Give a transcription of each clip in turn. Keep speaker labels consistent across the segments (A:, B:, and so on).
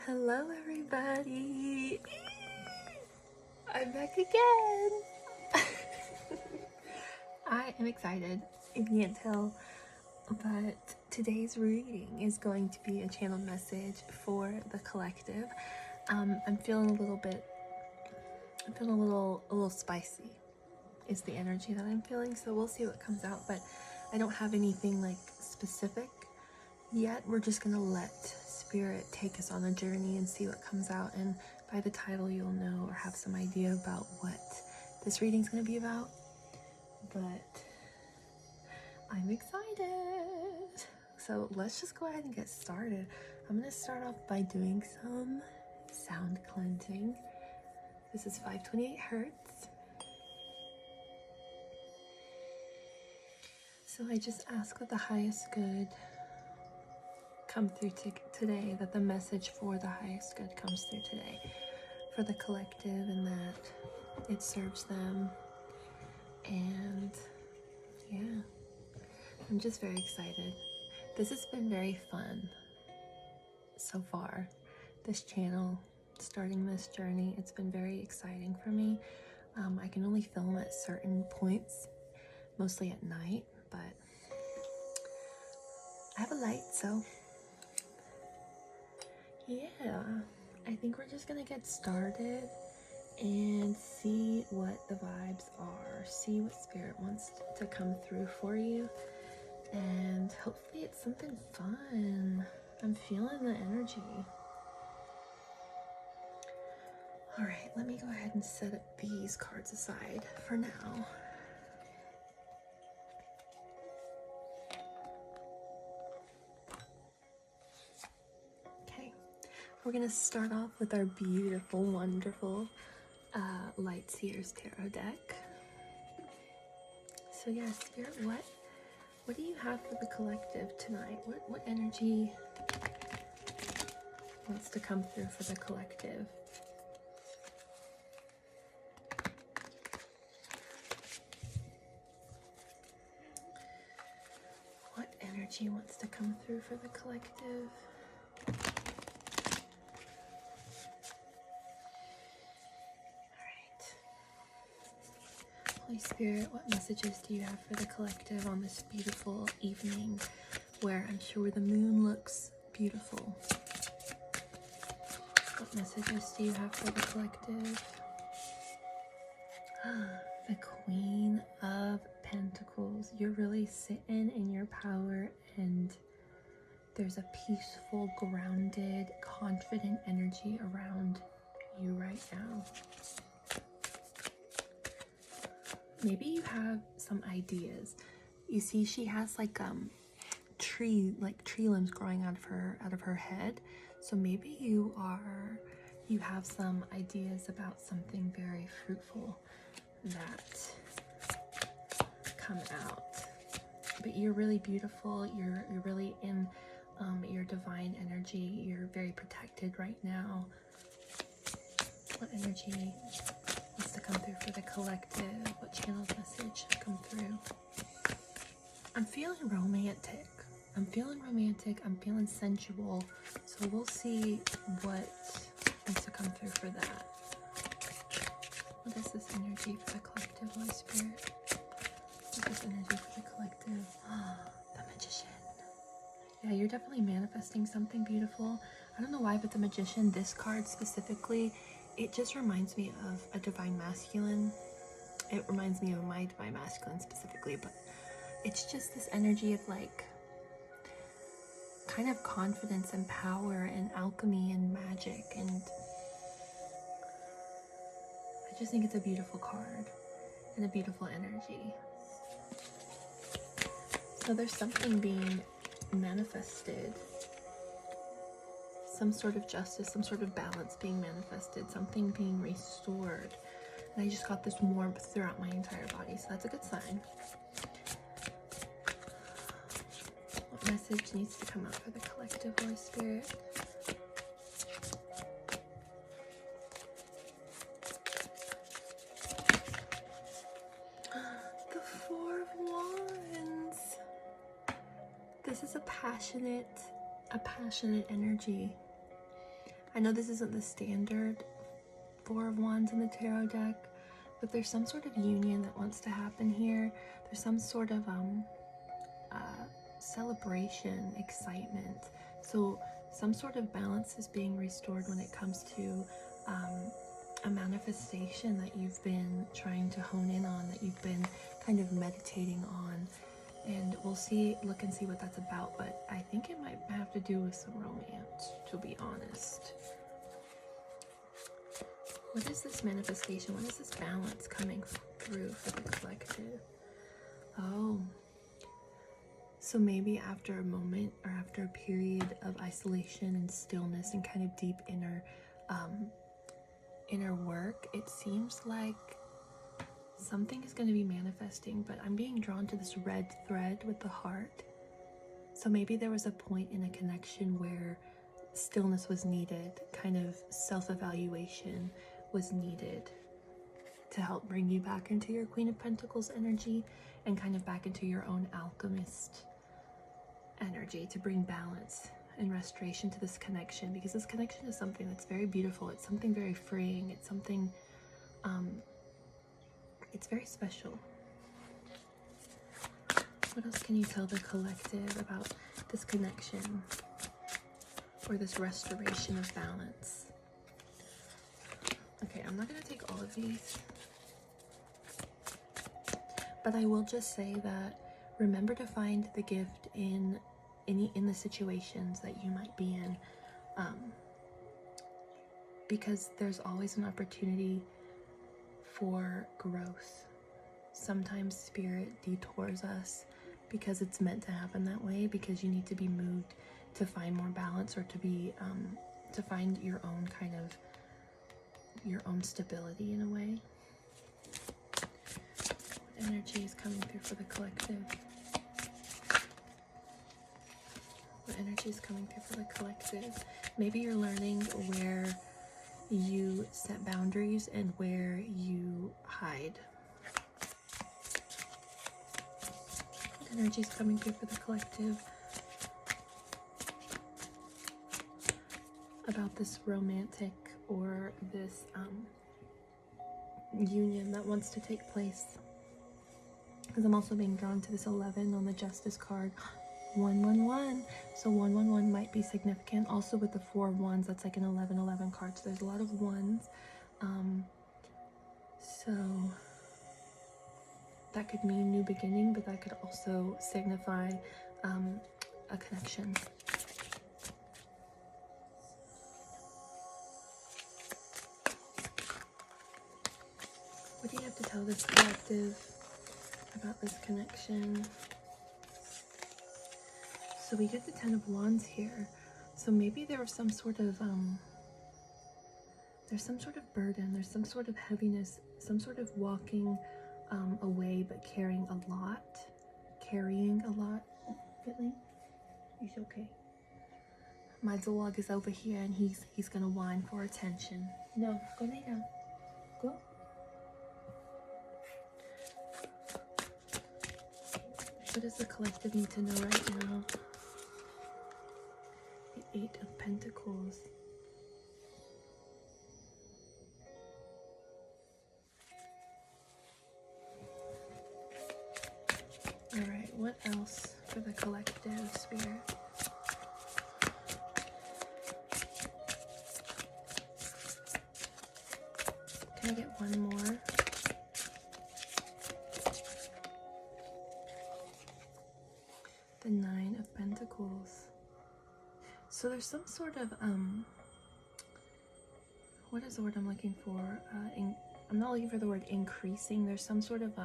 A: Hello everybody! I'm back again! I am excited, if you can't tell, but today's reading is going to be a channel message for the collective. I'm feeling a little spicy is the energy that I'm feeling, so we'll see what comes out, but I don't have anything like specific yet. We're just gonna let spirit take us on a journey and see what comes out, and by the title you'll know or have some idea about what this reading's gonna be about. But I'm excited, so let's just go ahead and get started. I'm gonna start off by doing some sound cleansing. This is 528 hertz. So I just ask that the highest good come through today, that the message for the highest good comes through today for the collective, and that it serves them. And yeah, I'm just very excited. This has been very fun so far, this channel, starting this journey. It's been very exciting for me. I can only film at certain points, mostly at night, but I have a light, so yeah, I think we're just gonna get started and see what the vibes are, see what spirit wants to come through for you, and hopefully it's something fun. I'm feeling the energy. All right, let me go ahead and set these cards aside for now. Okay, we're gonna start off with our beautiful, wonderful Light Seers Tarot deck. So yeah, Spirit, what do you have for the collective tonight? What energy wants to come through for the collective? What energy wants to come through for the collective? Holy Spirit, what messages do you have for the collective on this beautiful evening where I'm sure the moon looks beautiful? What messages do you have for the collective? The Queen of Pentacles. You're really sitting in your power, and there's a peaceful, grounded, confident energy around you right now. Maybe you have some ideas. You see, she has like tree limbs growing out of her head. So maybe you have some ideas about something very fruitful that come out. But you're really beautiful. You're really in your divine energy. You're very protected right now. What energy wants to come through for the collective? What channel's message should come through? I'm feeling romantic. I'm feeling sensual. So we'll see what wants to come through for that. What is this energy for the collective, Holy Spirit? What is this energy for the collective? The Magician. Yeah, you're definitely manifesting something beautiful. I don't know why, but the Magician, this card specifically, it just reminds me of a divine masculine. It reminds me of my divine masculine specifically, but it's just this energy of like kind of confidence and power and alchemy and magic, and I just think it's a beautiful card and a beautiful energy. So there's something being manifested, some sort of justice, some sort of balance being manifested, something being restored. And I just got this warmth throughout my entire body, so that's a good sign. What message needs to come out for the collective, Holy Spirit? The Four of Wands. This is a passionate energy. I know this isn't the standard Four of Wands in the tarot deck, but there's some sort of union that wants to happen here. There's some sort of celebration, excitement. So some sort of balance is being restored when it comes to a manifestation that you've been trying to hone in on, that you've been kind of meditating on. And we'll look and see what that's about, but I think it might have to do with some romance, to be honest. What is this manifestation? What is this balance coming through for the collective? Oh, so maybe after a moment or after a period of isolation and stillness and kind of deep inner work, it seems like something is going to be manifesting, but I'm being drawn to this red thread with the heart. So maybe there was a point in a connection where stillness was needed, kind of self-evaluation was needed to help bring you back into your Queen of Pentacles energy and kind of back into your own alchemist energy, to bring balance and restoration to this connection, because this connection is something that's very beautiful. It's something very freeing. It's something it's very special. What else can you tell the collective about this connection or this restoration of balance? Okay, I'm not going to take all of these, but I will just say that remember to find the gift in the situations that you might be in, because there's always an opportunity for growth. Sometimes spirit detours us because it's meant to happen that way, because you need to be moved to find more balance, or to be to find your own kind of your own stability in a way. What energy is coming through for the collective? What energy is coming through for the collective? Maybe you're learning where you set boundaries and where you hide. What energy is coming through for the collective about this romantic or this union that wants to take place? Because I'm also being drawn to this 11 on the Justice card. 111. So 111 might be significant. Also with the 4 of Wands, that's like an 11-11 card. So there's a lot of ones. So that could mean new beginning, but that could also signify a connection. What do you have to tell this collective about this connection? So we get the 10 of Wands here. So maybe there was some sort of there's some sort of burden, there's some sort of heaviness, some sort of walking away but carrying a lot. Really? He's okay. My dog is over here and he's gonna whine for attention. No, go lay down. Go. What does the collective need to know right now? The 8 of Pentacles. Alright, what else for the collective, Spirit? Can I get one more? The 9 of Pentacles. So there's some sort of, what is the word I'm looking for? I'm not looking for the word increasing. There's some sort of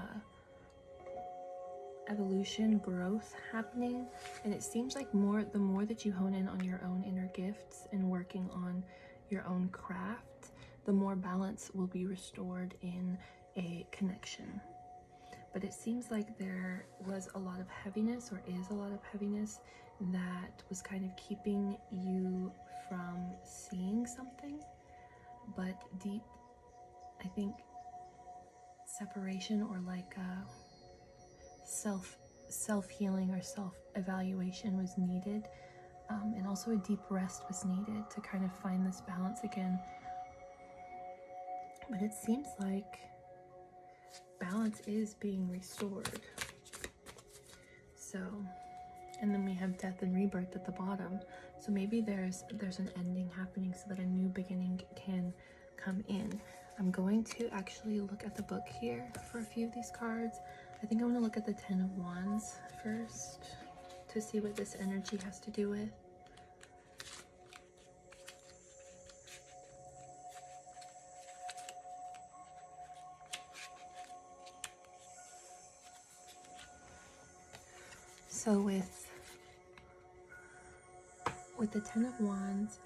A: evolution, growth happening, and it seems like the more that you hone in on your own inner gifts and working on your own craft, the more balance will be restored in a connection. But it seems like there was a lot of heaviness, or is a lot of heaviness, that was kind of keeping you from seeing something. But deep, I think, separation, or like self-healing or self-evaluation was needed and also a deep rest was needed to kind of find this balance again. But it seems like balance is being restored. So, and then we have death and rebirth at the bottom. So maybe there's an ending happening so that a new beginning can come in. I'm going to actually look at the book here for a few of these cards. I think I want to look at the Ten of Wands first to see what this energy has to do with. So with the Ten of Wands,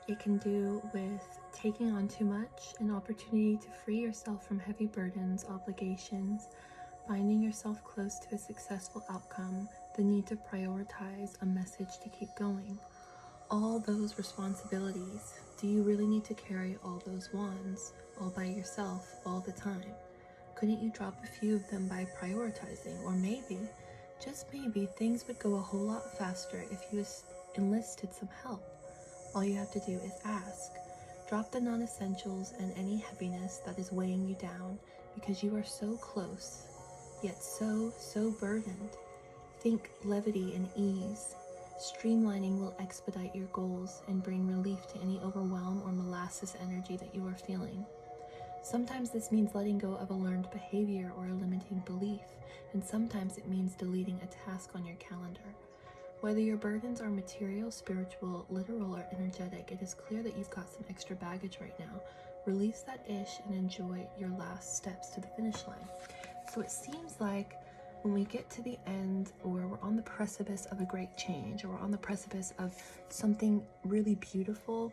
A: it can do with taking on too much, an opportunity to free yourself from heavy burdens, obligations, finding yourself close to a successful outcome, the need to prioritize, a message to keep going. All those responsibilities, do you really need to carry all those wands all by yourself all the time? Couldn't you drop a few of them by prioritizing? Or maybe, just maybe, things would go a whole lot faster if you enlisted some help. All you have to do is ask. Drop the non-essentials and any heaviness that is weighing you down, because you are so close, yet so burdened. Think levity and ease. Streamlining will expedite your goals and bring relief to any overwhelm or molasses energy that you are feeling. Sometimes this means letting go of a learned behavior or a limiting belief, and sometimes it means deleting a task on your calendar. Whether your burdens are material, spiritual, literal, or energetic, it is clear that you've got some extra baggage right now. Release that ish and enjoy your last steps to the finish line. So it seems like when we get to the end, or we're on the precipice of a great change, or we're on the precipice of something really beautiful,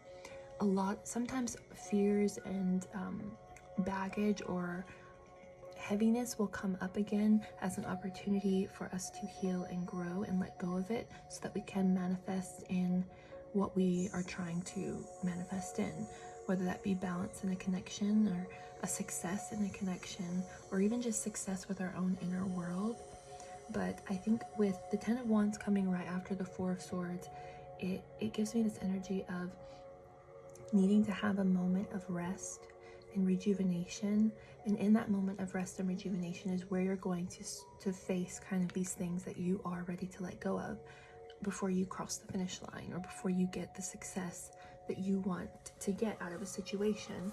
A: sometimes fears and baggage or heaviness will come up again as an opportunity for us to heal and grow and let go of it so that we can manifest in what we are trying to manifest in, whether that be balance in a connection or a success in a connection, or even just success with our own inner world. But I think with the Ten of Wands coming right after the Four of Swords, it gives me this energy of needing to have a moment of rest and rejuvenation. And in that moment of rest and rejuvenation is where you're going to face kind of these things that you are ready to let go of before you cross the finish line, or before you get the success that you want to get out of a situation.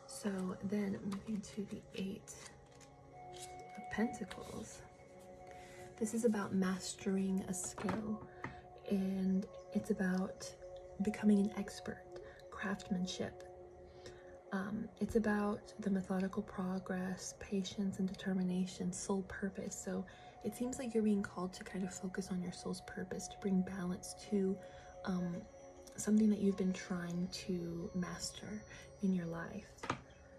A: So then moving to the Eight of Pentacles. This is about mastering a skill, and it's about becoming an expert, craftsmanship. It's about the methodical progress, patience and determination, soul purpose. So it seems like you're being called to kind of focus on your soul's purpose, to bring balance to something that you've been trying to master in your life.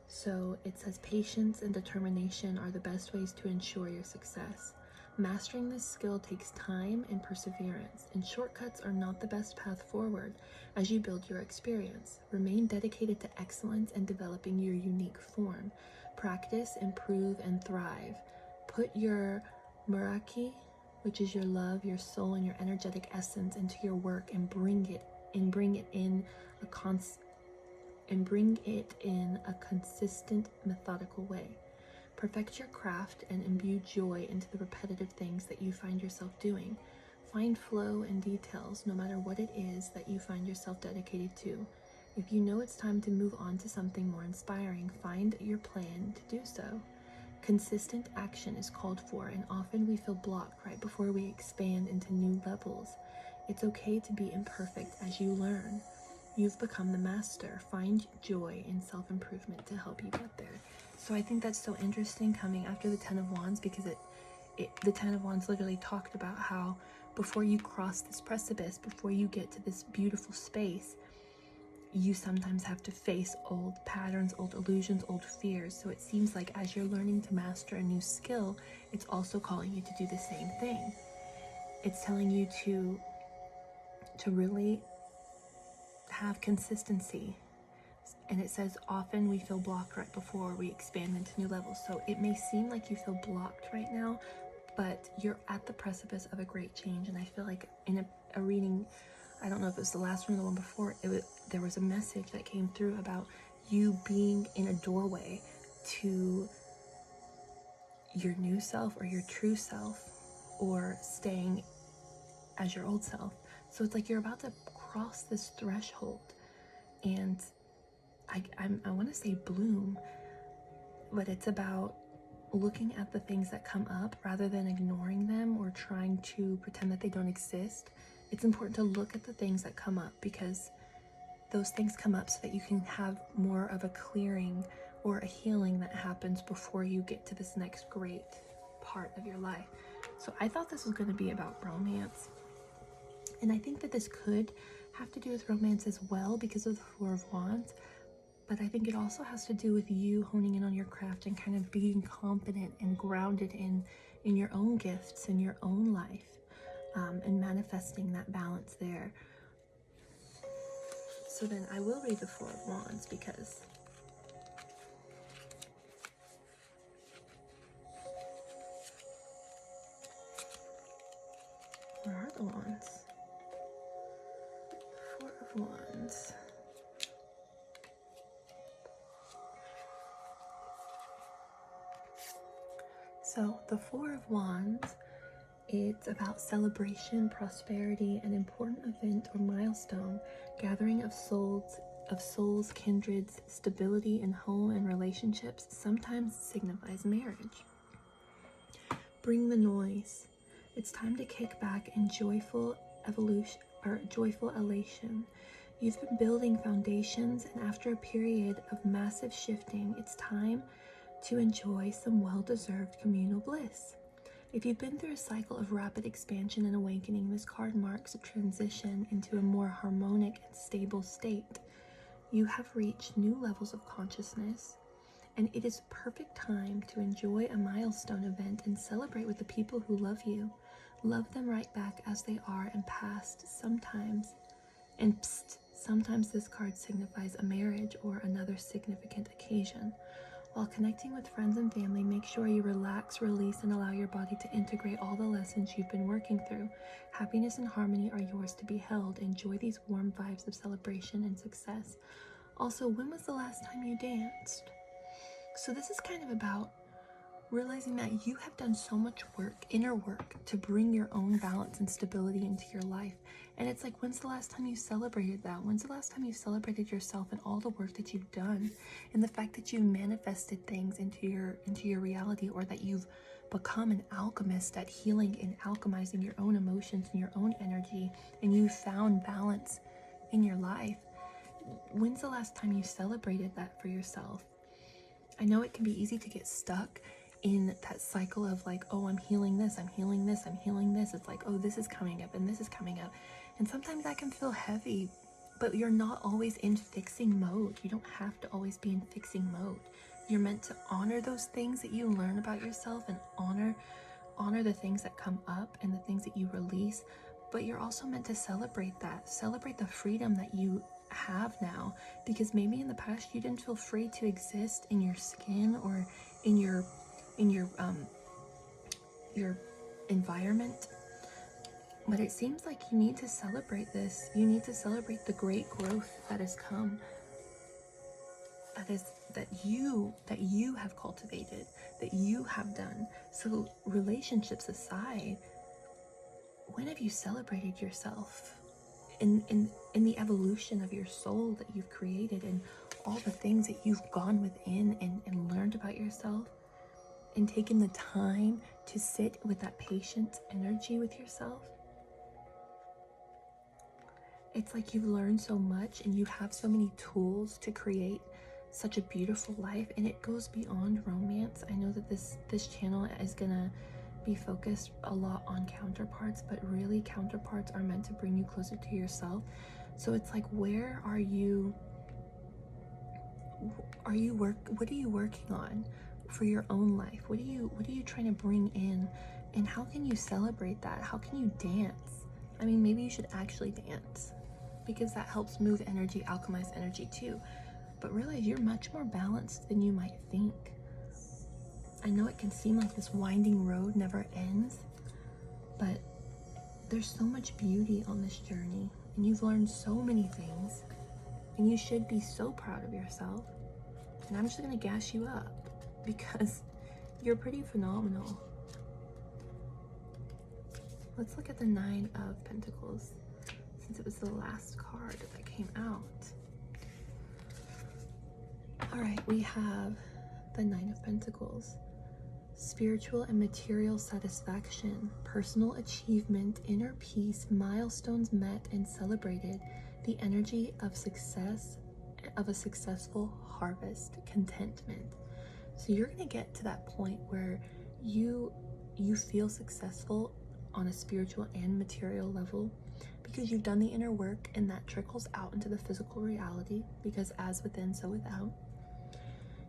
A: So it says patience and determination are the best ways to ensure your success. Mastering this skill takes time and perseverance, and shortcuts are not the best path forward as you build your experience. Remain dedicated to excellence and developing your unique form. Practice, improve, and thrive. Put your muraki, which is your love, your soul, and your energetic essence into your work, and bring it in a consistent, methodical way. Perfect your craft and imbue joy into the repetitive things that you find yourself doing. Find flow and details no matter what it is that you find yourself dedicated to. If you know it's time to move on to something more inspiring, find your plan to do so. Consistent action is called for, and often we feel blocked right before we expand into new levels. It's okay to be imperfect as you learn. You've become the master. Find joy in self-improvement to help you get there. So I think that's so interesting coming after the Ten of Wands, because the Ten of Wands literally talked about how before you cross this precipice, before you get to this beautiful space, you sometimes have to face old patterns, old illusions, old fears. So it seems like as you're learning to master a new skill, it's also calling you to do the same thing. It's telling you to really have consistency. And it says often we feel blocked right before we expand into new levels. So it may seem like you feel blocked right now, but you're at the precipice of a great change. And I feel like in a reading, I don't know if it was the last one or the one before, there was a message that came through about you being in a doorway to your new self or your true self, or staying as your old self. So it's like you're about to cross this threshold, and I want to say bloom, but it's about looking at the things that come up rather than ignoring them or trying to pretend that they don't exist. It's important to look at the things that come up, because those things come up so that you can have more of a clearing or a healing that happens before you get to this next great part of your life. So I thought this was going to be about romance, and I think that this could have to do with romance as well because of the Four of Wands, but I think it also has to do with you honing in on your craft and kind of being confident and grounded in your own gifts in your own life, and manifesting that balance there. So then I will read the Four of Wands, because where are the wands? Four of Wands. So the Four of Wands, it's about celebration, prosperity, an important event or milestone, gathering of souls, kindreds, stability in home and relationships, sometimes signifies marriage. Bring the noise. It's time to kick back in joyful evolution or joyful elation. You've been building foundations, and after a period of massive shifting, it's time to enjoy some well-deserved communal bliss. If you've been through a cycle of rapid expansion and awakening, this card marks a transition into a more harmonic and stable state. You have reached new levels of consciousness, and it is perfect time to enjoy a milestone event and celebrate with the people who love you. Love them right back as they are and past sometimes. And sometimes this card signifies a marriage or another significant occasion. While connecting with friends and family, make sure you relax, release, and allow your body to integrate all the lessons you've been working through. Happiness and harmony are yours to be held. Enjoy these warm vibes of celebration and success. Also, when was the last time you danced? So this is kind of about realizing that you have done so much work, inner work, to bring your own balance and stability into your life. And it's like, when's the last time you celebrated that? When's the last time you celebrated yourself and all the work that you've done, and the fact that you manifested things into your reality, or that you've become an alchemist at healing and alchemizing your own emotions and your own energy, and you found balance in your life? When's the last time you celebrated that for yourself? I know it can be easy to get stuck in that cycle of like, oh, I'm healing this, I'm healing this, I'm healing this. It's like, oh, this is coming up and this is coming up. And sometimes that can feel heavy, but you're not always in fixing mode. You don't have to always be in fixing mode. You're meant to honor those things that you learn about yourself, and honor the things that come up and the things that you release. But you're also meant to celebrate that. Celebrate the freedom that you have now, because maybe in the past you didn't feel free to exist in your skin or in your environment. But it seems like you need to celebrate this. You need to celebrate the great growth that has come, that you have cultivated, that you have done. So relationships aside, when have you celebrated yourself in the evolution of your soul that you've created, and all the things that you've gone within and learned about yourself, and taken the time to sit with that patient energy with yourself? It's like you've learned so much, and you have so many tools to create such a beautiful life, and it goes beyond romance. I know that this channel is gonna be focused a lot on counterparts, but really counterparts are meant to bring you closer to yourself. So it's like, where are you what are you working on for your own life? What are you trying to bring in, and how can you celebrate that? How can you dance? I mean, maybe you should actually dance, because that helps move energy, alchemize energy too. But realize you're much more balanced than you might think. I know it can seem like this winding road never ends, but there's so much beauty on this journey, and you've learned so many things, and you should be so proud of yourself. And I'm just gonna gas you up because you're pretty phenomenal. Let's look at the Nine of Pentacles, since it was the last card that came out. All right, we have the Nine of Pentacles. Spiritual and material satisfaction, personal achievement, inner peace, milestones met and celebrated, the energy of success, of a successful harvest, contentment. So you're going to get to that point where you feel successful on a spiritual and material level because you've done the inner work, and that trickles out into the physical reality, because as within, so without.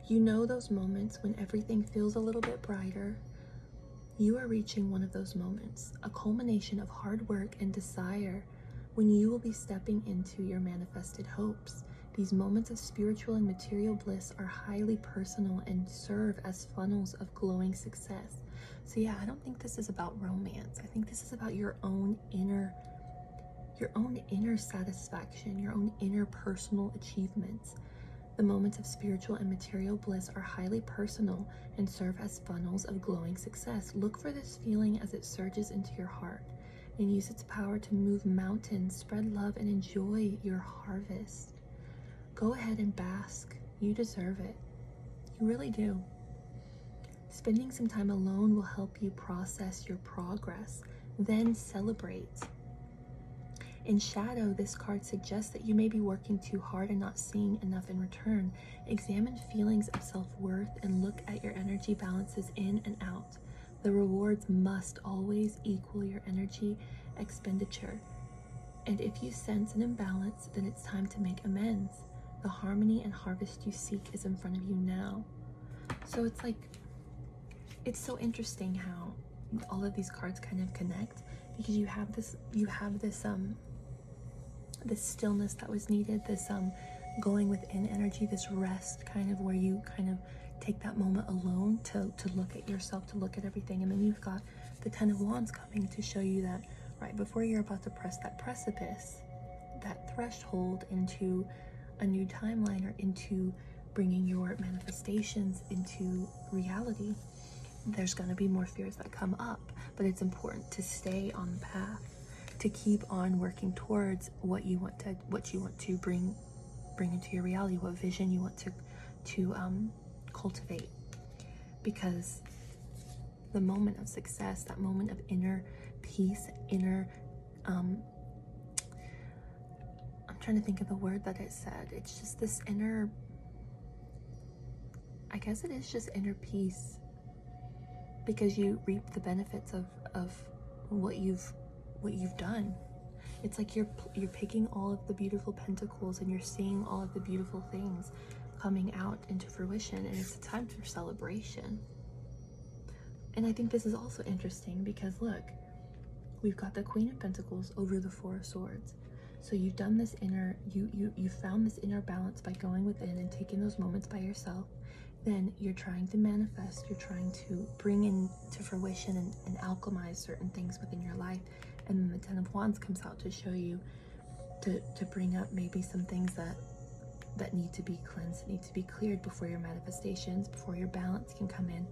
A: You know those moments when everything feels a little bit brighter. You are reaching one of those moments, a culmination of hard work and desire, when you will be stepping into your manifested hopes. These moments of spiritual and material bliss are highly personal and serve as funnels of glowing success. So yeah, I don't think this is about romance. I think this is about your own inner satisfaction, your own inner personal achievements. The moments of spiritual and material bliss are highly personal and serve as funnels of glowing success. Look for this feeling as it surges into your heart, and use its power to move mountains, spread love, and enjoy your harvest. Go ahead and bask. You deserve it. You really do. Spending some time alone will help you process your progress, then celebrate. In shadow, this card suggests that you may be working too hard and not seeing enough in return. Examine feelings of self-worth and look at your energy balances in and out. The rewards must always equal your energy expenditure. And if you sense an imbalance, then it's time to make amends. The harmony and harvest you seek is in front of you now. So it's like, it's so interesting how all of these cards kind of connect, because you have this stillness that was needed, this going within energy, this rest, kind of where you kind of take that moment alone to look at yourself, to look at everything. And then you've got the Ten of Wands coming to show you that right before you're about to press that precipice, that threshold into a new timeline, or into bringing your manifestations into reality, there's going to be more fears that come up. But it's important to stay on the path, to keep on working towards what you want to bring into your reality, what vision you want to cultivate. Because the moment of success, that moment of inner peace, I'm trying to think of the word that it said. It's just this inner, I guess it is just inner peace, because you reap the benefits of what you've done. It's like you're picking all of the beautiful pentacles, and you're seeing all of the beautiful things coming out into fruition, and it's a time for celebration. And I think this is also interesting because look, we've got the Queen of Pentacles over the Four of Swords. So you've done this inner, you found this inner balance by going within and taking those moments by yourself. Then you're trying to manifest, you're trying to bring into fruition and alchemize certain things within your life. And then the Ten of Wands comes out to show you, to bring up maybe some things that need to be cleansed, need to be cleared before your manifestations, before your balance can come in.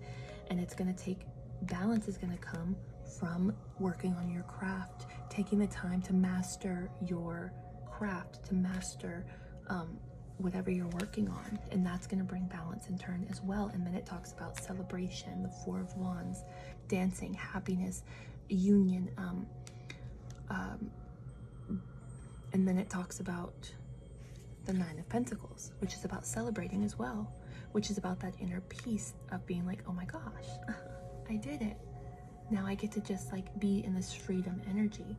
A: And it's going to take, balance is going to come from working on your craft, taking the time to master your craft, to master whatever you're working on, and that's going to bring balance in turn as well. And then it talks about celebration, the Four of Wands, dancing, happiness, union, and then it talks about the Nine of Pentacles, which is about celebrating as well, which is about that inner peace of being like, oh my gosh, I did it. Now I get to just like be in this freedom energy.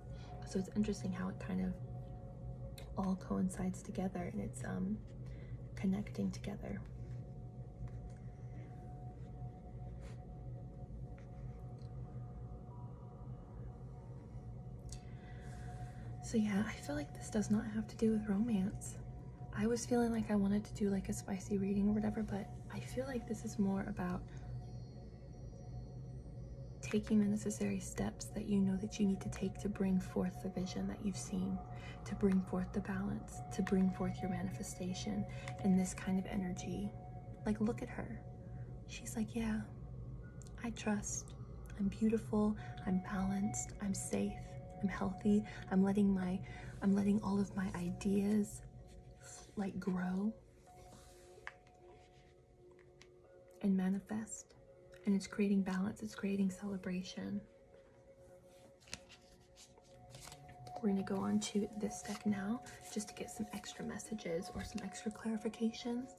A: So it's interesting how it kind of all coincides together, and it's connecting together. So yeah, I feel like this does not have to do with romance. I was feeling like I wanted to do like a spicy reading or whatever, but I feel like this is more about taking the necessary steps that you know that you need to take to bring forth the vision that you've seen, to bring forth the balance, to bring forth your manifestation in this kind of energy. Like, look at her. She's like, yeah, I trust. I'm beautiful, I'm balanced, I'm safe, I'm healthy, I'm letting all of my ideas like grow and manifest. And it's creating balance, it's creating celebration. We're going to go on to this deck now, just to get some extra messages or some extra clarifications.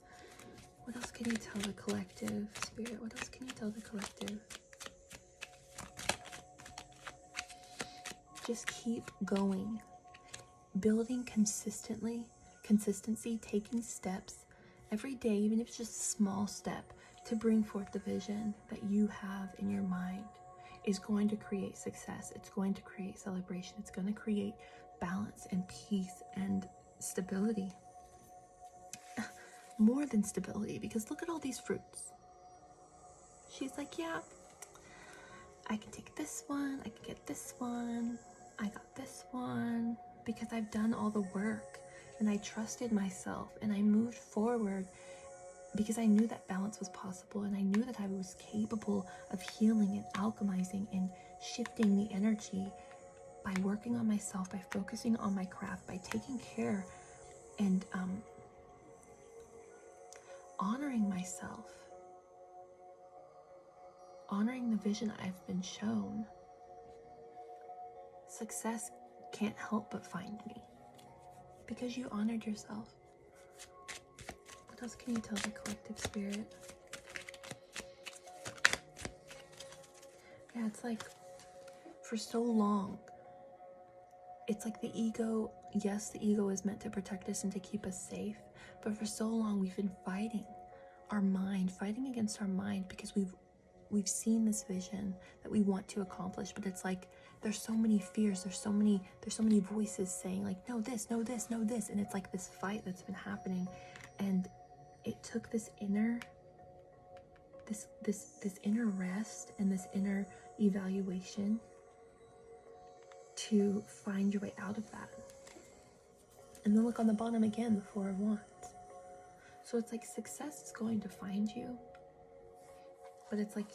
A: What else can you tell the collective, Spirit? What else can you tell the collective? Just keep going. Building consistency, taking steps every day, even if it's just a small step, to bring forth the vision that you have in your mind is going to create success. It's going to create celebration. It's going to create balance and peace and stability. More than stability, because look at all these fruits. She's like, yeah, I can take this one, I can get this one, I got this one, because I've done all the work and I trusted myself and I moved forward because I knew that balance was possible, and I knew that I was capable of healing and alchemizing and shifting the energy by working on myself, by focusing on my craft, by taking care and honoring myself, honoring the vision I've been shown. Success can't help but find me because you honored yourself. What else can you tell the collective, Spirit? Yeah, it's like for so long, it's like the ego, yes, the ego is meant to protect us and to keep us safe, but for so long we've been fighting our mind, fighting against our mind, because we've seen this vision that we want to accomplish, but it's like there's so many fears, there's so many voices saying like, no this, no this, no this, and it's like this fight that's been happening. And it took this inner rest and this inner evaluation to find your way out of that. And then look on the bottom again, the Four of Wands. So it's like success is going to find you, but it's like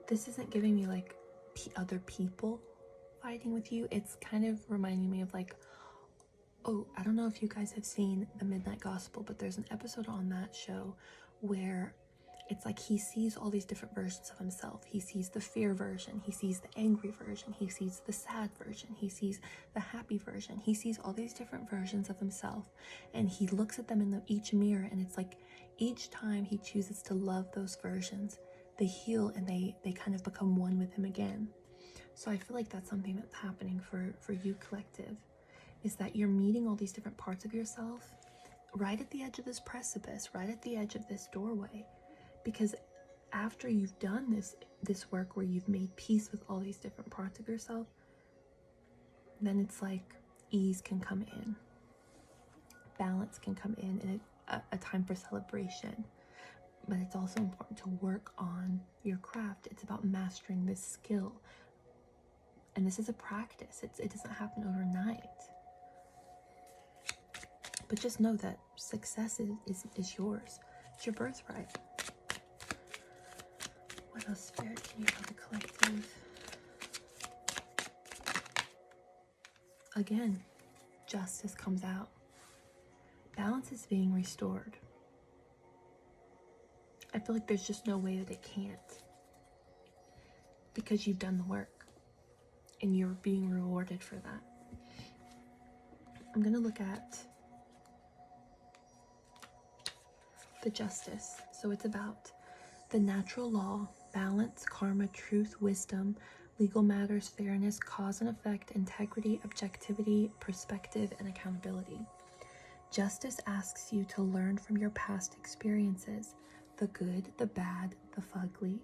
A: this isn't giving me like other people fighting with you. It's kind of reminding me of like, oh, I don't know if you guys have seen The Midnight Gospel, but there's an episode on that show where it's like he sees all these different versions of himself. He sees the fear version, he sees the angry version, he sees the sad version, he sees the happy version. He sees all these different versions of himself, and he looks at them in each mirror, and it's like each time he chooses to love those versions, they heal and they kind of become one with him again. So I feel like that's something that's happening for you, collective, is that you're meeting all these different parts of yourself right at the edge of this precipice, right at the edge of this doorway. Because after you've done this work where you've made peace with all these different parts of yourself, then it's like ease can come in, balance can come in, and a time for celebration. But it's also important to work on your craft. It's about mastering this skill, and this is a practice. It doesn't happen overnight. But just know that success is yours. It's your birthright. What else, Spirit, can you tell the collective? Again, justice comes out. Balance is being restored. I feel like there's just no way that it can't, because you've done the work and you're being rewarded for that. I'm going to look at the justice. So it's about the natural law, balance, karma, truth, wisdom, legal matters, fairness, cause and effect, integrity, objectivity, perspective, and accountability. Justice asks you to learn from your past experiences, the good, the bad, the fugly.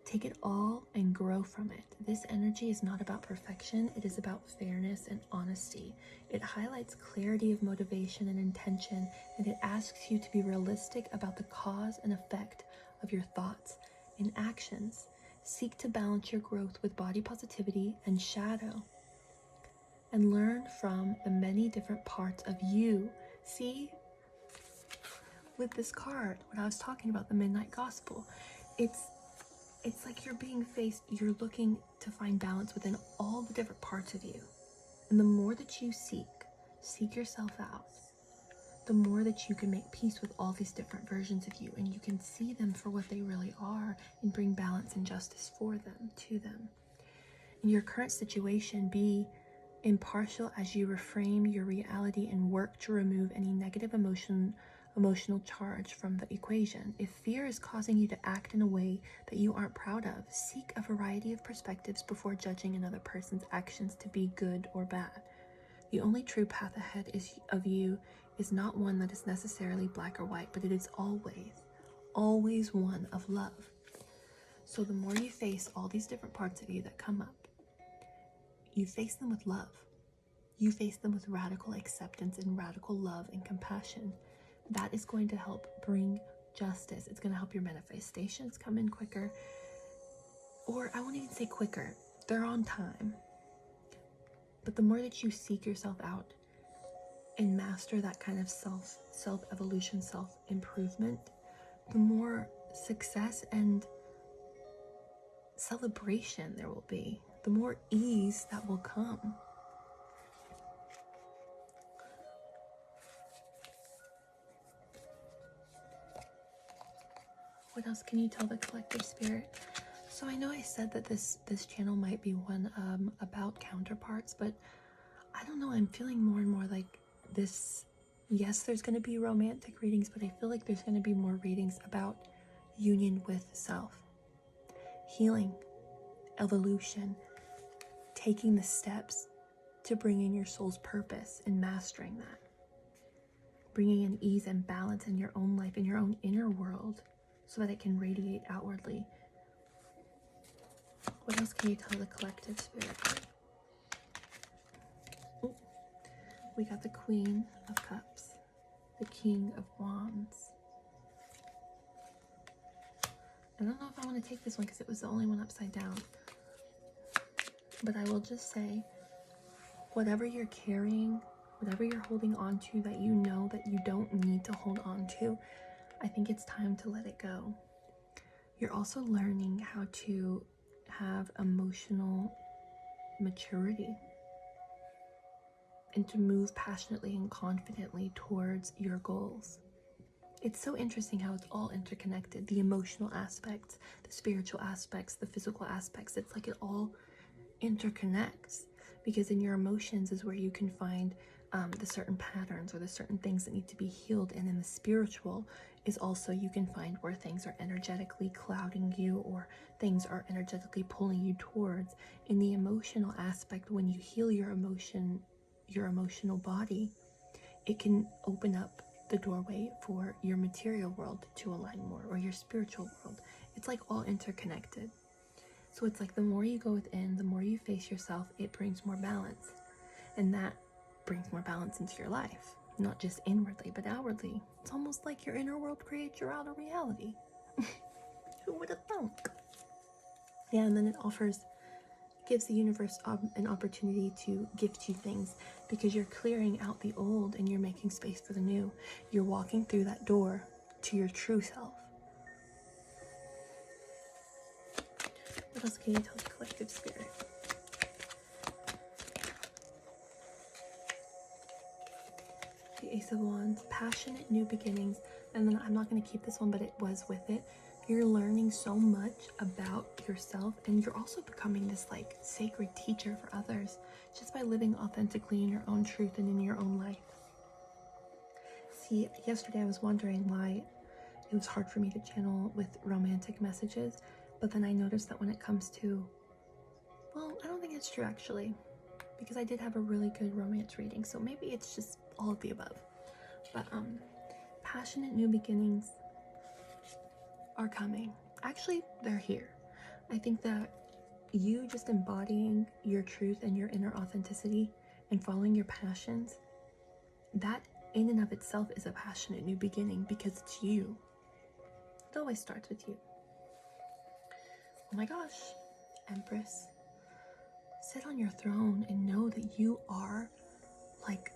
A: Take it all and grow from it. This energy is not about perfection, it is about fairness and honesty. It highlights clarity of motivation and intention, and it asks you to be realistic about the cause and effect of your thoughts and actions. Seek to balance your growth with body positivity and shadow, and learn from the many different parts of you. See, with this card, what I was talking about, the Midnight Gospel, it's like you're looking to find balance within all the different parts of you. And the more that you seek yourself out, the more that you can make peace with all these different versions of you, and you can see them for what they really are and bring balance and justice for them, to them. In your current situation, be impartial as you reframe your reality and work to remove any negative emotional charge from the equation. If fear is causing you to act in a way that you aren't proud of, seek a variety of perspectives before judging another person's actions to be good or bad. The only true path ahead of you is not one that is necessarily black or white, but it is always one of love. So the more you face all these different parts of you that come up, you face them with love. You face them with radical acceptance and radical love and compassion. That is going to help bring justice. It's going to help your manifestations come in quicker. Or I won't even say quicker. They're on time. But the more that you seek yourself out and master that kind of self-evolution, self-improvement, the more success and celebration there will be, the more ease that will come. What else can you tell the collective spirit? So I know I said that this channel might be one about counterparts, but I don't know, I'm feeling more and more like this. Yes, there's going to be romantic readings, but I feel like there's going to be more readings about union with self, healing, evolution, taking the steps to bring in your soul's purpose and mastering that, bringing in ease and balance in your own life, in your own inner world, so that it can radiate outwardly. What else can you tell the collective spirit? Ooh, we got the Queen of Cups, the King of Wands. I don't know if I want to take this one because it was the only one upside down. But I will just say, whatever you're carrying, whatever you're holding on to that you know that you don't need to hold on to, I think it's time to let it go. You're also learning how to have emotional maturity and to move passionately and confidently towards your goals. It's so interesting how it's all interconnected. The emotional aspects, the spiritual aspects, the physical aspects. It's like it all interconnects, because in your emotions is where you can find the certain patterns or the certain things that need to be healed. And in the spiritual is also you can find where things are energetically clouding you or things are energetically pulling you towards. In the emotional aspect, when you heal your emotional body, it can open up the doorway for your material world to align more, or your spiritual world. It's like all interconnected. So it's like the more you go within, the more you face yourself, it brings more balance. And that brings more balance into your life, not just inwardly, but outwardly. It's almost like your inner world creates your outer reality. Who would have thunk? Yeah, and then it gives the universe an opportunity to gift you things, because you're clearing out the old and you're making space for the new. You're walking through that door to your true self. What else can you tell the collective spirit? The Ace of Wands, passionate new beginnings. And then I'm not going to keep this one, but it was with it. You're learning so much about yourself, and you're also becoming this like sacred teacher for others, just by living authentically in your own truth and in your own life. See, yesterday I was wondering why it was hard for me to channel with romantic messages, but then I noticed that when it comes to, well, I don't think it's true actually, because I did have a really good romance reading, so maybe it's just all of the above. But passionate new beginnings are coming. Actually, they're here. I think that you just embodying your truth and your inner authenticity and following your passions, that in and of itself is a passionate new beginning, because it's you. It always starts with you. Oh my gosh, Empress. Sit on your throne and know that you are like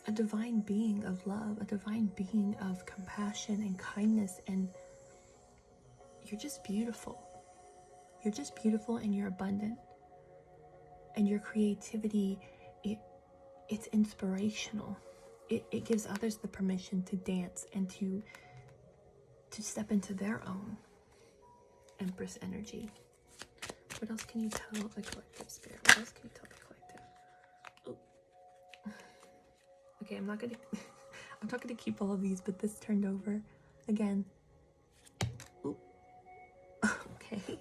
A: a divine being of love, a divine being of compassion and kindness, and you're just beautiful. You're just beautiful and you're abundant. And your creativity, it's inspirational. It gives others the permission to dance and to step into their own Empress energy. What else can you tell the collective spirit? What else can you tell the collective? Oh. Okay, I'm not gonna keep all of these, but this turned over again. Ooh. Okay.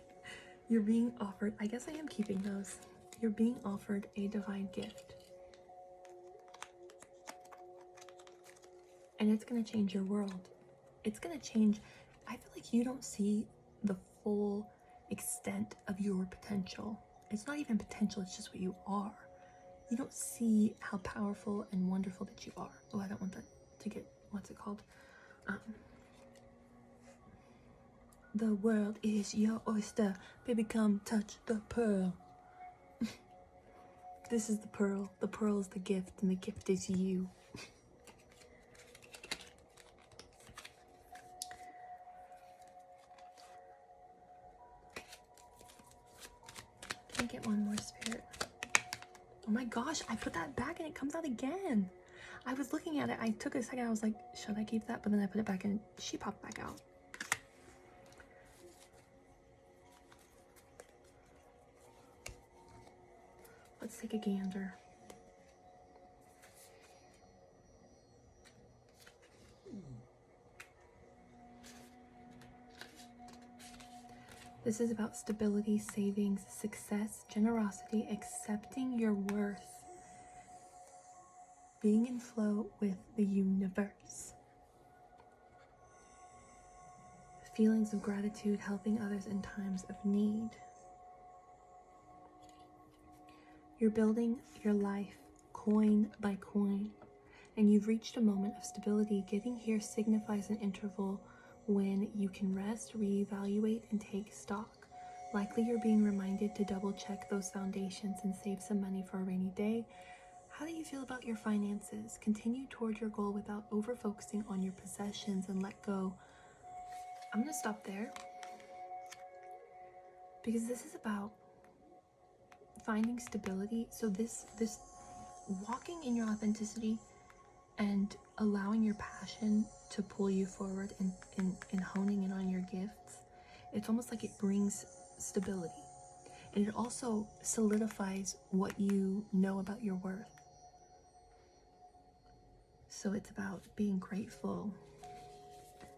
A: You're being offered, I guess I am keeping those. You're being offered a divine gift. And it's gonna change your world. It's gonna change. I feel like you don't see the full extent of your potential. It's not even potential, it's just what you are. You don't see how powerful and wonderful that you are. Oh, I don't want that to get, what's it called? The world is your oyster. Baby, come touch the pearl. This is the pearl. The pearl is the gift, and the gift is you. Can I get one more, Spirit? Oh my gosh, I put that back and it comes out again. I was looking at it. I took a second. I was like, should I keep that? But then I put it back and she popped back out. Let's take a gander. This is about stability, savings, success, generosity, accepting your worth, being in flow with the universe. Feelings of gratitude, helping others in times of need. You're building your life coin by coin, and you've reached a moment of stability. Getting here signifies an interval when you can rest, reevaluate, and take stock. Likely you're being reminded to double check those foundations and save some money for a rainy day. How do you feel about your finances? Continue toward your goal without over focusing on your possessions and let go. I'm gonna stop there because this is about finding stability. So this walking in your authenticity and allowing your passion to pull you forward and honing in on your gifts, it's almost like it brings stability, and it also solidifies what you know about your worth. So it's about being grateful,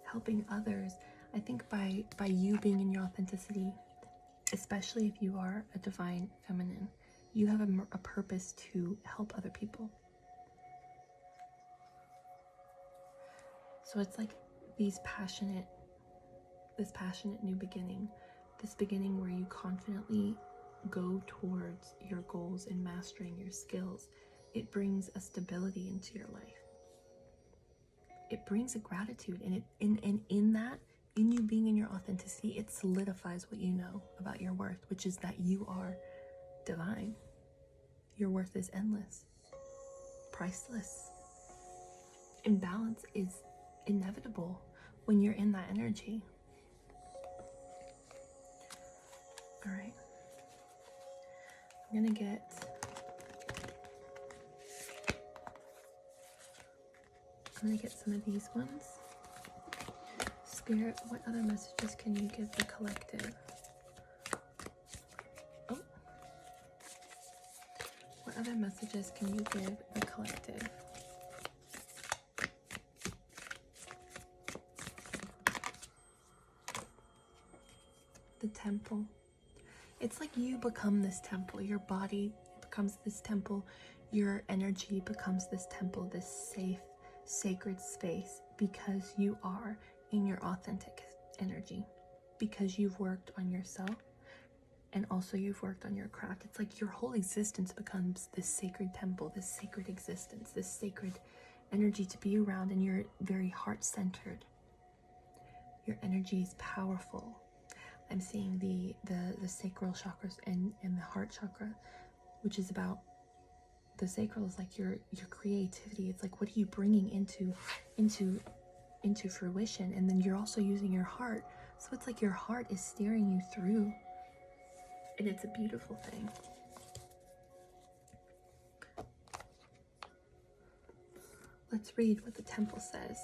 A: helping others. I think by you being in your authenticity, especially if you are a divine feminine, you have a purpose to help other people. So it's like this passionate new beginning, this beginning where you confidently go towards your goals and mastering your skills. It brings a stability into your life. It brings a gratitude, and in that, in you being in your authenticity, it solidifies what you know about your worth, which is that you are divine. Your worth is endless, priceless. Imbalance is inevitable when you're in that energy. All right, I'm gonna get some of these ones. Spirit, what other messages can you give the collective? Oh, what other messages can you give the collective? The temple. It's like you become this temple. Your body becomes this temple. Your energy becomes this temple, this safe, sacred space, because you are in your authentic energy, because you've worked on yourself and also you've worked on your craft. It's like your whole existence becomes this sacred temple, this sacred existence, this sacred energy to be around, and you're very heart-centered. Your energy is powerful. I'm seeing the sacral chakras and the heart chakra, which is about the sacral is like your creativity. It's like, what are you bringing into fruition? And then you're also using your heart, so it's like your heart is steering you through, and it's a beautiful thing. Let's read what the temple says.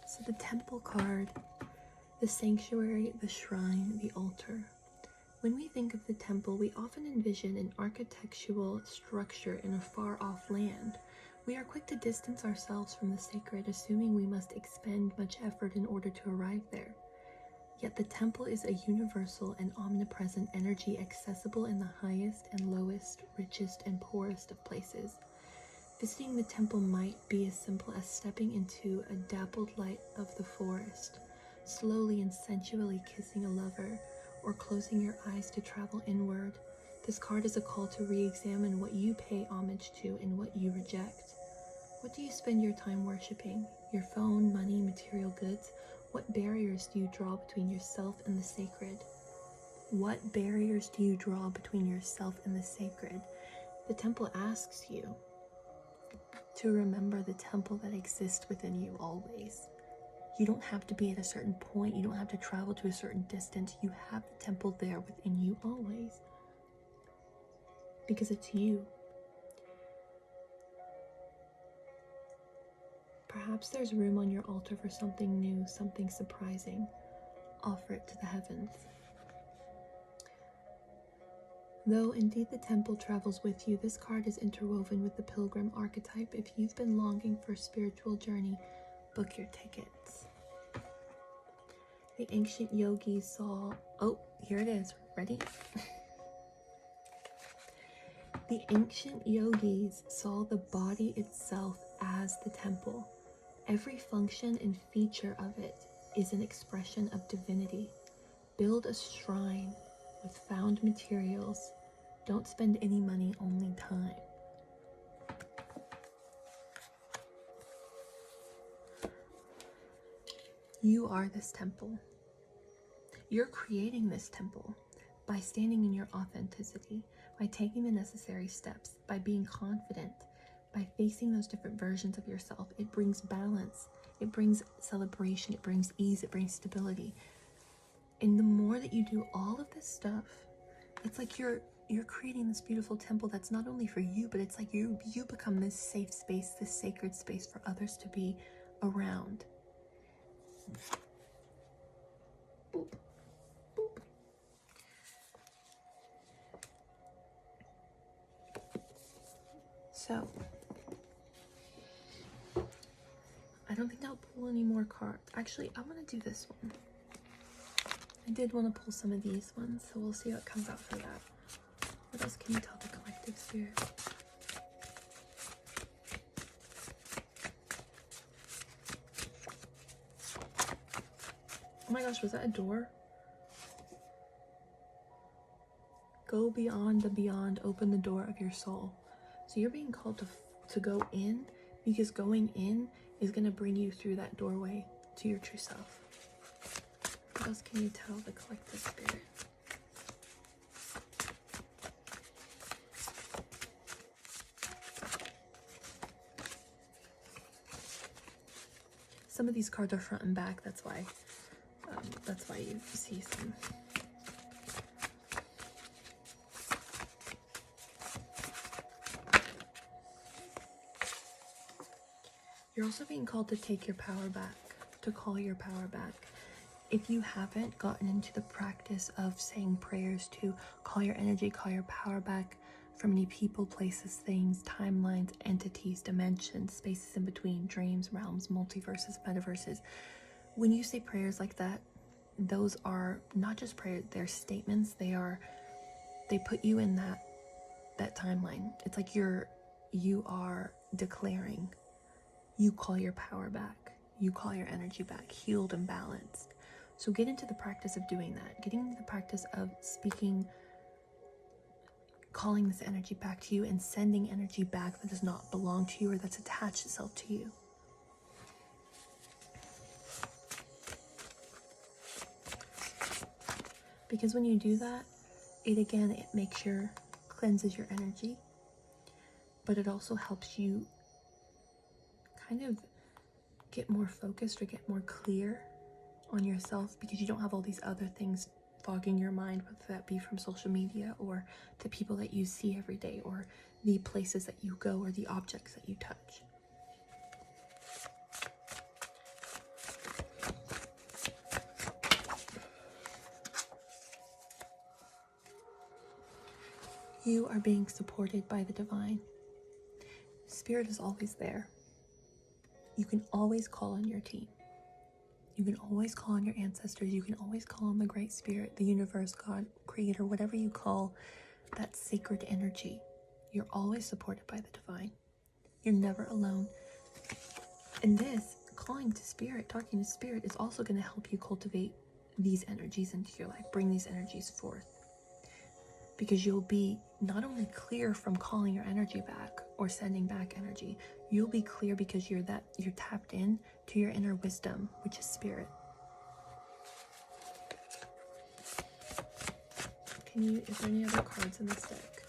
A: So the temple card, the sanctuary, the shrine, the altar. When we think of the temple, we often envision an architectural structure in a far-off land. We are quick to distance ourselves from the sacred, assuming we must expend much effort in order to arrive there. Yet the temple is a universal and omnipresent energy, accessible in the highest and lowest, richest and poorest of places. Visiting the temple might be as simple as stepping into a dappled light of the forest, slowly and sensually kissing a lover, or closing your eyes to travel inward. This card is a call to re-examine what you pay homage to and what you reject. What do you spend your time worshipping? Your phone, money, material goods? What barriers do you draw between yourself and the sacred? What barriers do you draw between yourself and the sacred? The temple asks you to remember the temple that exists within you always. You don't have to be at a certain point. You don't have to travel to a certain distance. You have the temple there within you always. Because it's you. Perhaps there's room on your altar for something new, something surprising. Offer it to the heavens. Though indeed the temple travels with you, this card is interwoven with the pilgrim archetype. If you've been longing for a spiritual journey, book your tickets. The ancient yogis saw... Oh, here it is. Ready? The ancient yogis saw the body itself as the temple. Every function and feature of it is an expression of divinity. Build a shrine with found materials. Don't spend any money, only time. You are this temple. You're creating this temple by standing in your authenticity, by taking the necessary steps, by being confident, by facing those different versions of yourself. It brings balance, it brings celebration, it brings ease, it brings stability. And the more that you do all of this stuff, it's like you're creating this beautiful temple that's not only for you, but it's like you become this safe space, this sacred space for others to be around. Boop, boop. So, I don't think I'll pull any more cards. Actually, I want to do this one. I did want to pull some of these ones, so we'll see what comes out for that. What else can you tell the collective spirit? Oh my gosh, was that a door? Go beyond the beyond, open the door of your soul. So you're being called to go in, because going in is going to bring you through that doorway to your true self. What else can you tell the collective spirit? Some of these cards are front and back, that's why you see some. You're also being called to take your power back, to call your power back. If you haven't gotten into the practice of saying prayers to call your energy, call your power back from any people, places, things, timelines, entities, dimensions, spaces in between, dreams, realms, multiverses, metaverses. When you say prayers like that, those are not just prayers, they're statements. They put you in that timeline. It's like you are declaring. You call your power back. you call your energy back healed and balanced. So get into the practice of doing that. Getting into the practice of speaking, calling this energy back to you and sending energy back that does not belong to you or that's attached itself to you. Because when you do that, it makes your, cleanses your energy, but it also helps you kind of get more focused or get more clear on yourself, because you don't have all these other things fogging your mind, whether that be from social media or the people that you see every day or the places that you go or the objects that you touch. You are being supported by the divine. Spirit is always there. You can always call on your team. You can always call on your ancestors. You can always call on the Great Spirit, the universe, God, Creator, whatever you call that sacred energy. You're always supported by the divine. You're never alone. And this, calling to Spirit, talking to Spirit, is also going to help you cultivate these energies into your life, bring these energies forth. Because you'll be not only clear from calling your energy back or sending back energy, you'll be clear because you're tapped in to your inner wisdom, which is Spirit. Is there any other cards in this deck?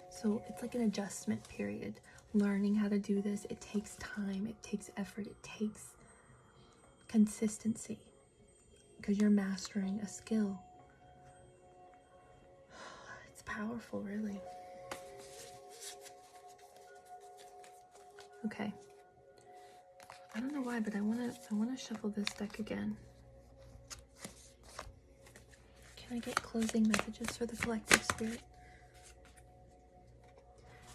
A: So it's like an adjustment period. Learning how to do this, it takes time, it takes effort, it takes consistency, because you're mastering a skill. It's powerful, really. Okay. I don't know why, but I wanna shuffle this deck again. Can I get closing messages for the collective, Spirit?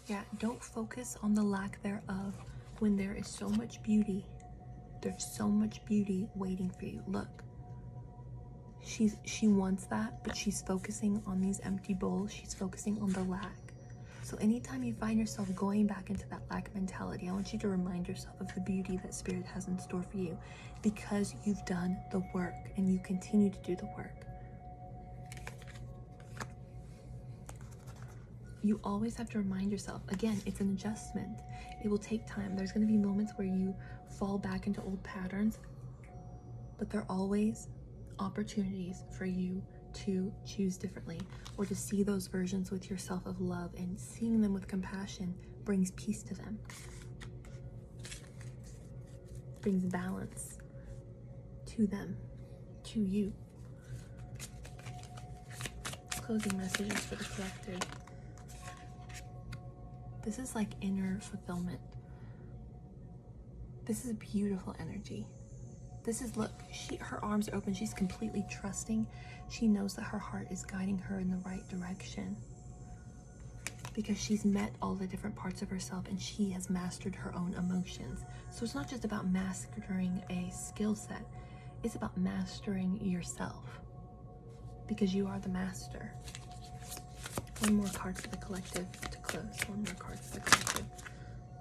A: Yeah, don't focus on the lack thereof when there is so much beauty. There's so much beauty waiting for you. Look. She wants that, but she's focusing on these empty bowls. She's focusing on the lack. So anytime you find yourself going back into that lack mentality, I want you to remind yourself of the beauty that Spirit has in store for you, because you've done the work and you continue to do the work. You always have to remind yourself, again, it's an adjustment. It will take time. There's going to be moments where you fall back into old patterns, but there are always opportunities for you to choose differently, or to see those versions with yourself of love, and seeing them with compassion brings peace to them, brings balance to them, to you. Closing messages for the collective. This is like inner fulfillment. This is beautiful energy. This is, look, her arms are open. She's completely trusting. She knows that her heart is guiding her in the right direction, because she's met all the different parts of herself and she has mastered her own emotions. So it's not just about mastering a skill set. It's about mastering yourself, because you are the master. One more card for the collective to close. One more card for the collective.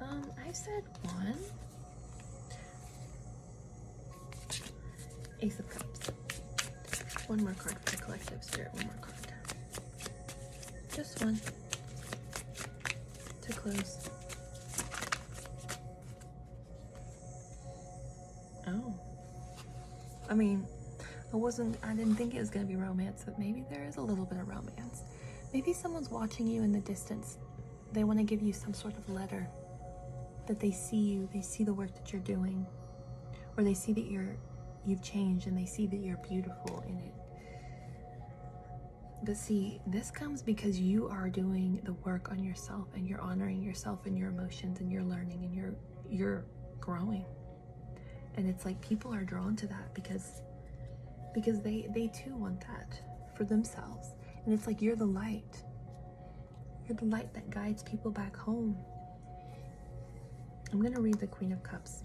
A: I said one. Ace of Cups. One more card for the collective, Spirit. One more card. Just one. To close. Oh. I mean, I didn't think it was going to be romance, but maybe there is a little bit of romance. Maybe someone's watching you in the distance. They want to give you some sort of letter. That they see you, they see the work that you're doing. Or they see that you've changed, and they see that you're beautiful in it. But see, this comes because you are doing the work on yourself, and you're honoring yourself and your emotions, and you're learning, and you're growing. And it's like people are drawn to that because they too want that for themselves. And it's like you're the light. You're the light that guides people back home. I'm going to read the Queen of Cups.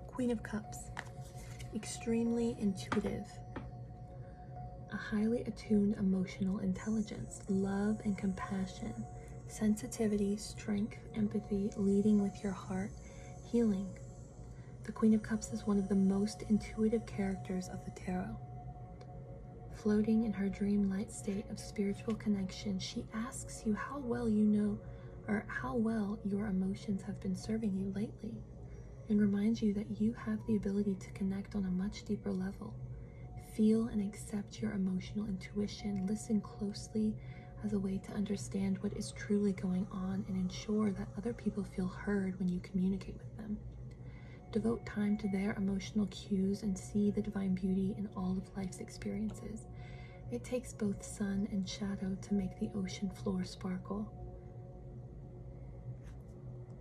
A: Queen of Cups, extremely intuitive, highly attuned emotional intelligence, love and compassion, sensitivity, strength, empathy, leading with your heart, healing. The Queen of Cups is one of the most intuitive characters of the tarot. Floating in her dreamlight state of spiritual connection, she asks you how well you know, or how well your emotions have been serving you lately, and reminds you that you have the ability to connect on a much deeper level. Feel and accept your emotional intuition. Listen closely as a way to understand what is truly going on and ensure that other people feel heard when you communicate with them. Devote time to their emotional cues and see the divine beauty in all of life's experiences. It takes both sun and shadow to make the ocean floor sparkle.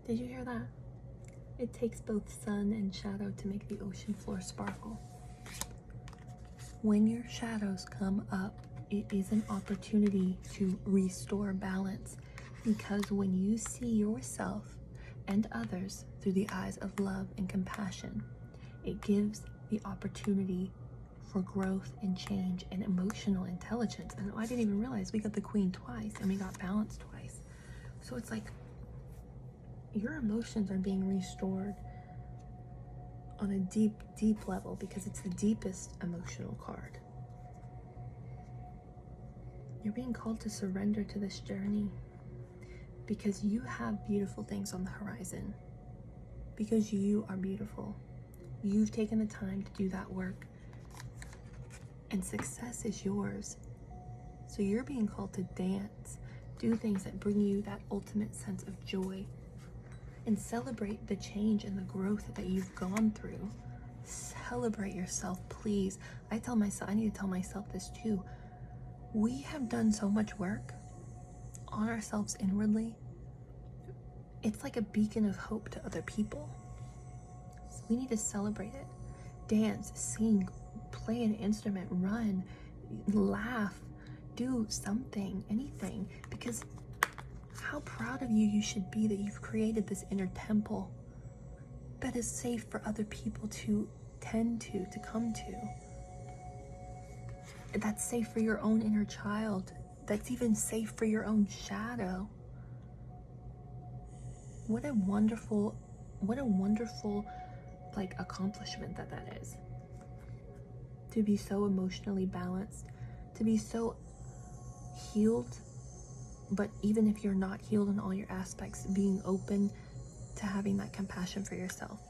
A: Did you hear that? It takes both sun and shadow to make the ocean floor sparkle. When your shadows come up, it is an opportunity to restore balance, because when you see yourself and others through the eyes of love and compassion, it gives the opportunity for growth and change and emotional intelligence. And I didn't even realize we got the Queen twice and we got balance twice. So it's like your emotions are being restored on a deep level, because it's the deepest emotional card. You're being called to surrender to this journey because you have beautiful things on the horizon, because you are beautiful. You've taken the time to do that work, and success is yours. So you're being called to dance, do things that bring you that ultimate sense of joy, and celebrate the change and the growth that you've gone through. Celebrate yourself, please. I need to tell myself this too. We have done so much work on ourselves inwardly. It's like a beacon of hope to other people. So we need to celebrate it. Dance, sing, play an instrument, run, laugh, do something, anything, because how proud of you should be that you've created this inner temple that is safe for other people to tend to come to. That's safe for your own inner child. That's even safe for your own shadow. What a wonderful like accomplishment that is. To be so emotionally balanced, to be so healed, but even if you're not healed in all your aspects, being open to having that compassion for yourself.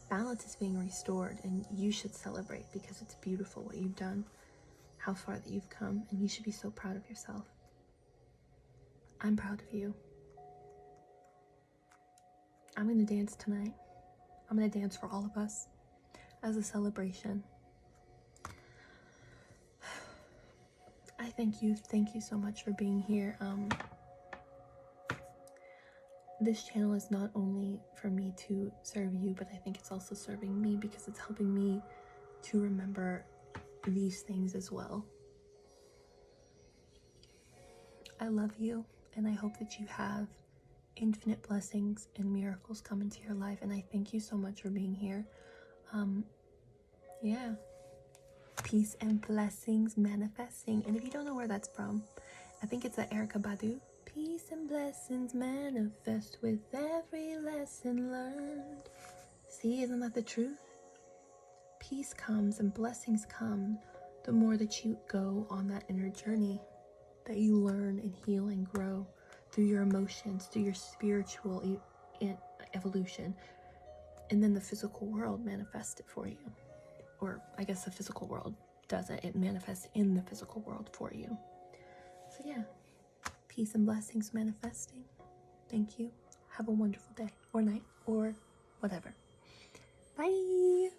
A: Balance is being restored, and you should celebrate, because it's beautiful what you've done, how far that you've come, and you should be so proud of yourself. I'm proud of you. I'm going to dance tonight. I'm going to dance for all of us as a celebration. I thank you so much for being here. This channel is not only for me to serve you, but I think it's also serving me, because it's helping me to remember these things as well. I love you, and I hope that you have infinite blessings and miracles come into your life, and I thank you so much for being here. Yeah. Peace and blessings manifesting. And if you don't know where that's from, I think it's Erykah Badu. Peace and blessings manifest with every lesson learned. See, isn't that the truth? Peace comes and blessings come the more that you go on that inner journey, that you learn and heal and grow through your emotions, through your spiritual evolution, and then the physical world manifests it for you. Or I guess the physical world doesn't, it manifests in the physical world for you. So yeah, peace and blessings manifesting. Thank you. Have a wonderful day or night or whatever. Bye.